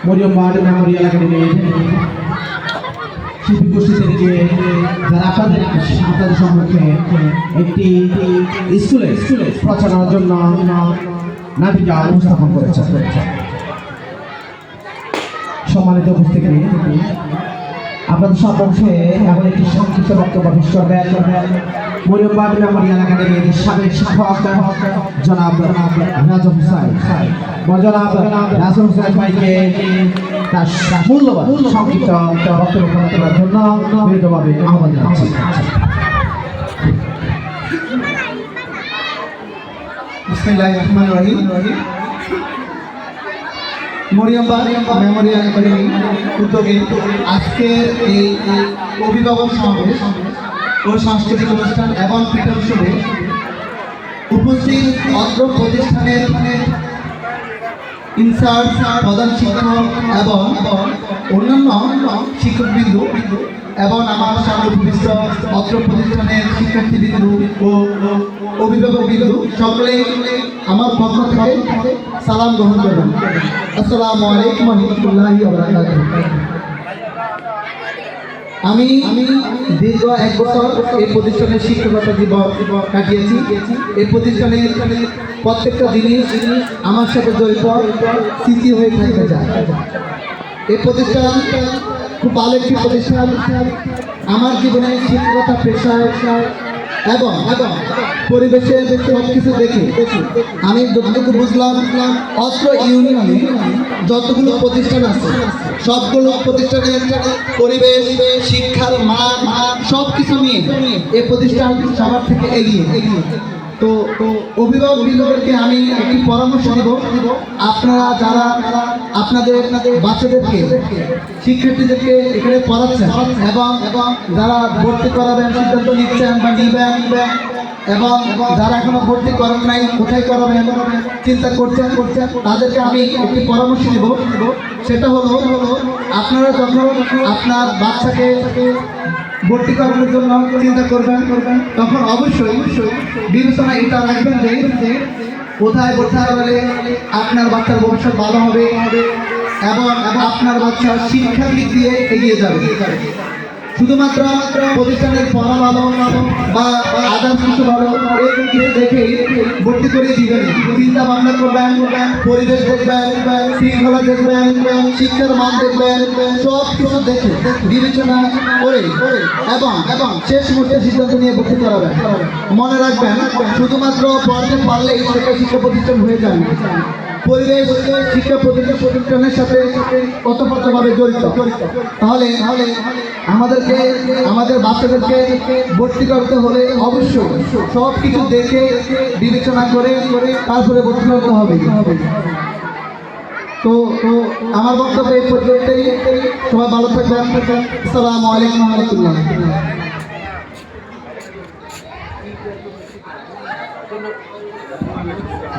Mariam bird Memorial একাডেমির শিল্পী গোষ্ঠী থেকে যারা আপনাদের সম্মুখে একটি স্কুলে প্রচারণার জন্য নাটিকা উপস্থাপন করেছে। সম্মানিত উপস্থিতি, আপনাদের সম্মুখে এমন একটি সংক্ষিপ্ত বক্তব্য পেশ করবেন মরিয়ম বার্ড মেমোরিয়াল একাডেমির সাবেক শিক্ষক জনাব রাজু হুসাইন। জনাব রাজু হুসাইন ভাইকে তার মূল্যবান সংক্ষিপ্ত বক্তব্য করার জন্য বিনীতভাবে আহ্বান জানাচ্ছি। বিসমিল্লাহির রহমানির রহিম। মরিয়ম বার্ড মেমোরিয়াল একাডেমি উদ্যোগে আজকের এই অভিভাবক সমাবেশ ও সাংস্কৃতিক অনুষ্ঠান এবং পিঠা উৎসবে উপস্থিত অত্র প্রতিষ্ঠানের ইনচার্জ, প্রধান শিক্ষক এবং অন্যান্য শিক্ষকবৃন্দ এবং আমার সামনে উপস্থিত অত্র প্রতিষ্ঠানের শিক্ষার্থীবৃন্দ ও অভিভাবকবৃন্দ সকলেই আমার পক্ষ থেকে সালাম গ্রহণ করবেন। আসসালামু আলাইকুম ওয়া রাহমাতুল্লাহি ওয়া বারাকাতুহু। আমি দীর্ঘ 1 বছর এই প্রতিষ্ঠানের শিক্ষকতা জীবন কাটিয়েছি। এই প্রতিষ্ঠানের প্রত্যেকটা জিনিস আমার সাথে জড়িত স্মৃতি হয়ে থাকতে চায়। এই প্রতিষ্ঠান খুব ভালো একটি প্রতিষ্ঠান। আমার জীবনে শিক্ষকতা পেশায় এবং পরিবেশের সব কিছু দেখে আমি যতটুকু বুঝলাম, অত্র ইউনিয়নে যতগুলো প্রতিষ্ঠান আছে সবগুলো প্রতিষ্ঠানের পরিবেশ, শিক্ষার মান সব কিছু নিয়ে এই প্রতিষ্ঠান সবার থেকে এগিয়ে। তো অভিভাবক বৃন্দদেরকে আমি একটি পরামর্শ দিব, আপনারা যারা আপনাদের বাচ্চাদেরকে, শিক্ষার্থীদেরকে এখানে পড়াচ্ছেন এবং যারা ভর্তি করাবেন সিদ্ধান্ত নিচ্ছেন বা নিবেন এবং যারা এখনো ভর্তি করেন নাই, কোথায় করাবেন চিন্তা করছেন, তাদেরকে আমি একটি পরামর্শ দিব। সেটা হলো, আপনারা যখন আপনার বাচ্চাকে ভর্তি করানোর জন্য চিন্তা করবেন তখন অবশ্যই বিবেচনা এটা রাখবেন যে কোথায় ভর্তি করালে আপনার বাচ্চার ভবিষ্যৎ ভালো হবে এবং আপনার বাচ্চা শিক্ষার দিক দিয়ে এগিয়ে যাবে। শুধুমাত্র প্রতিষ্ঠানের পড়া ভালো বা আদার্স কিছু ভালো এরকম কিছু দেখে ভর্তি করে দিবেন। চিন্তা ভাবনা করবেন, পরিবেশ দেখবেন, শৃঙ্খলা দেখবেন, শিক্ষার মান দেখবেন, সব কিছু দেখে বিবেচনা করে এবং শেষ মুহূর্তে সিদ্ধান্ত নিয়ে ভর্তি করাবেন। মনে রাখবেন, শুধুমাত্র পড়তে পারলেই সেটা শিক্ষা প্রতিষ্ঠান হয়ে যায় না। পরিবেশ শিক্ষা প্রতিষ্ঠানের সাথে ওতপ্রোতভাবে জড়িত। তাহলে আমাদের বাচ্চাদেরকে ভর্তি করতে হলে অবশ্যই সব কিছু দেখে বিবেচনা করে তারপরে ভর্তি করতে হবে। তো আমার বক্তব্য এই পর্যন্তই। সবাই ভালো থাকবেন। আসসালামু আলাইকুম ওয়া রাহমাতুল্লাহ।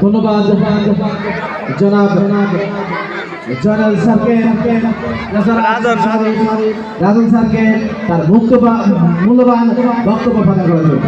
ধন্যবাদ জনাব জয়নাল স্যারকে, রাজন স্যারকে তার মূল্যবান বক্তব্য প্রদান করার জন্য।